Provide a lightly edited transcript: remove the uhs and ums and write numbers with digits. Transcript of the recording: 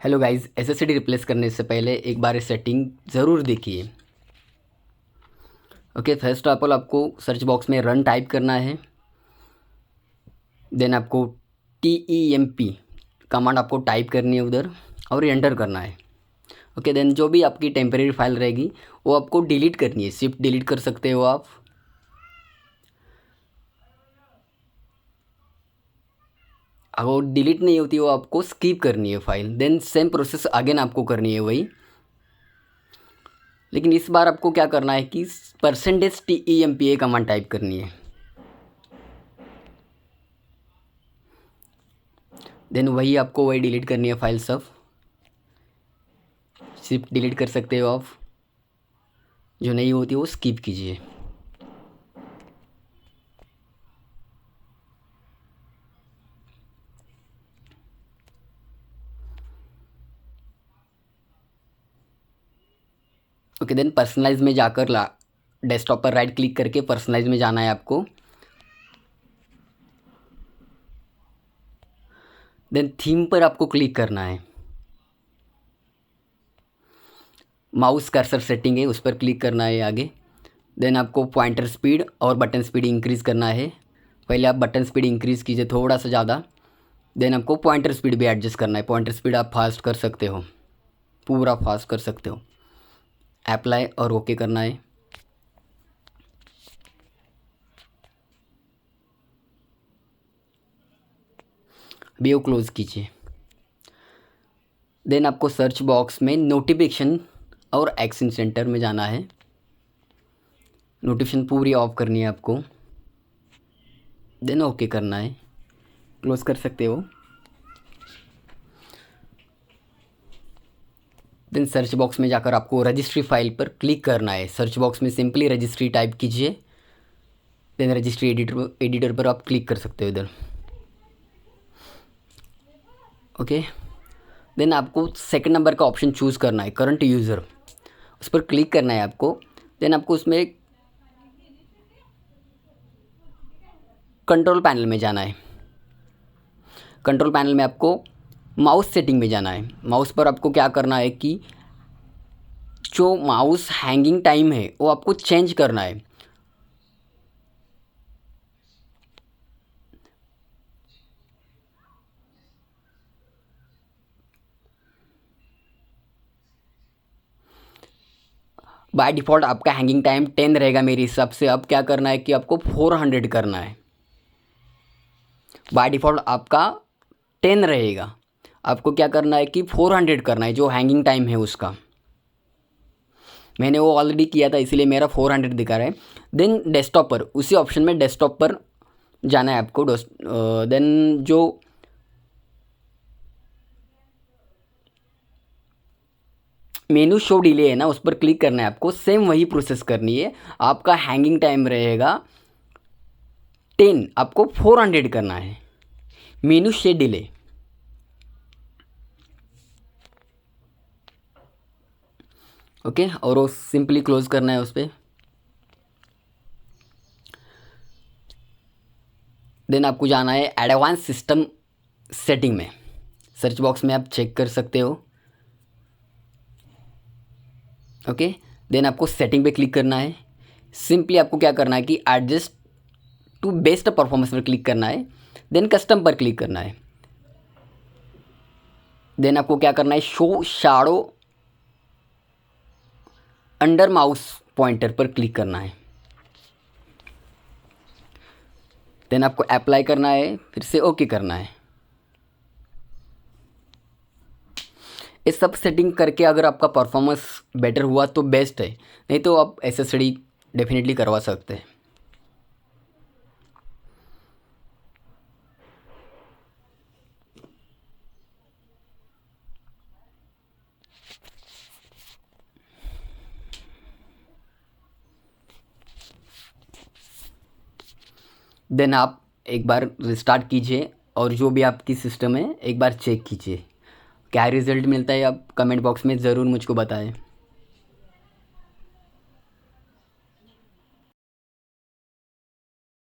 Hello guys, SSD replace करने से पहले एक बार सेटिंग ज़रूर देखिए। ओके, फर्स्ट ऑफ ऑल आपको सर्च बॉक्स में रन टाइप करना है। देन आपको TEMP कमांड आपको टाइप करनी है उधर और एंटर करना है। ओके, देन जो भी आपकी टेम्परेरी फाइल रहेगी वो आपको डिलीट करनी है। शिफ्ट डिलीट कर सकते हो आप। अगर डिलीट नहीं होती वो आपको स्किप करनी है file. Then same process again आपको करनी है वही, लेकिन इस बार आपको क्या करना है कि %TEMPA कमांड टाइप करनी है। देन वही आपको वही डिलीट करनी है फाइल सब। शिफ्ट डिलीट कर सकते हो आप। जो नहीं होती वो स्किप कीजिए। ओके, देन पर्सनलाइज में जाकर डेस्कटॉप पर राइट क्लिक करके पर्सनलाइज में जाना है आपको। देन थीम पर आपको क्लिक करना है। माउस कर्सर सेटिंग है उस पर क्लिक करना है आगे। देन आपको पॉइंटर स्पीड और बटन स्पीड इंक्रीज़ करना है। पहले आप बटन स्पीड इंक्रीज़ कीजिए थोड़ा सा ज़्यादा। देन आपको पॉइंटर स्पीड भी एडजस्ट करना है। पॉइंटर स्पीड आप फास्ट कर सकते हो, पूरा फास्ट कर सकते हो। अप्लाई और ओके करना है। अभी वो क्लोज़ कीजिए। देन आपको सर्च बॉक्स में नोटिफिकेशन और एक्शन सेंटर में जाना है। नोटिफिकेशन पूरी ऑफ करनी है आपको। देन ओके करना है। क्लोज़ कर सकते हो। देन सर्च बॉक्स में जाकर आपको रजिस्ट्री फाइल पर क्लिक करना है। सर्च बॉक्स में सिंपली रजिस्ट्री टाइप कीजिए। देन रजिस्ट्री एडिटर पर आप क्लिक कर सकते हो इधर। ओके, देन आपको सेकंड नंबर का ऑप्शन चूज़ करना है, करंट यूज़र। उस पर क्लिक करना है आपको। देन आपको उसमें कंट्रोल पैनल में जाना है। कंट्रोल पैनल में आपको माउस सेटिंग में जाना है। माउस पर आपको क्या करना है कि जो माउस हैंगिंग टाइम है वो आपको चेंज करना है। बाय डिफ़ॉल्ट आपका हैंगिंग टाइम 10 रहेगा मेरे हिसाब से। अब क्या करना है कि आपको 400 करना है। बाय डिफ़ॉल्ट आपका 10 रहेगा। आपको क्या करना है कि 400 करना है जो हैंगिंग टाइम है उसका। मैंने वो ऑलरेडी किया था इसीलिए मेरा 400 दिखा रहा है। देन डेस्कटॉप पर उसी ऑप्शन में डेस्कटॉप पर जाना है आपको। देन जो मेनू शो डिले है ना उस पर क्लिक करना है आपको। सेम वही प्रोसेस करनी है। आपका हैंगिंग टाइम रहेगा 10, आपको 400 करना है। मेनू शो डिले। ओके, और वो सिंपली क्लोज करना है उस पर। देन आपको जाना है एडवांस सिस्टम सेटिंग में। सर्च बॉक्स में आप चेक कर सकते हो। ओके, देन आपको सेटिंग पे क्लिक करना है। सिंपली आपको क्या करना है कि एडजस्ट टू बेस्ट परफॉर्मेंस पर क्लिक करना है। देन कस्टम पर क्लिक करना है। देन आपको क्या करना है, show shadow under mouse pointer पर क्लिक करना है। देन आपको अप्लाई करना है, फिर से ओके करना है। ये सब सेटिंग करके अगर आपका परफॉर्मेंस बेटर हुआ तो बेस्ट है, नहीं तो आप एसएसडी डेफिनेटली करवा सकते हैं। देन आप एक बार रिस्टार्ट कीजिए और जो भी आपकी सिस्टम है एक बार चेक कीजिए। क्या रिज़ल्ट मिलता है आप कमेंट बॉक्स में ज़रूर मुझको बताएं।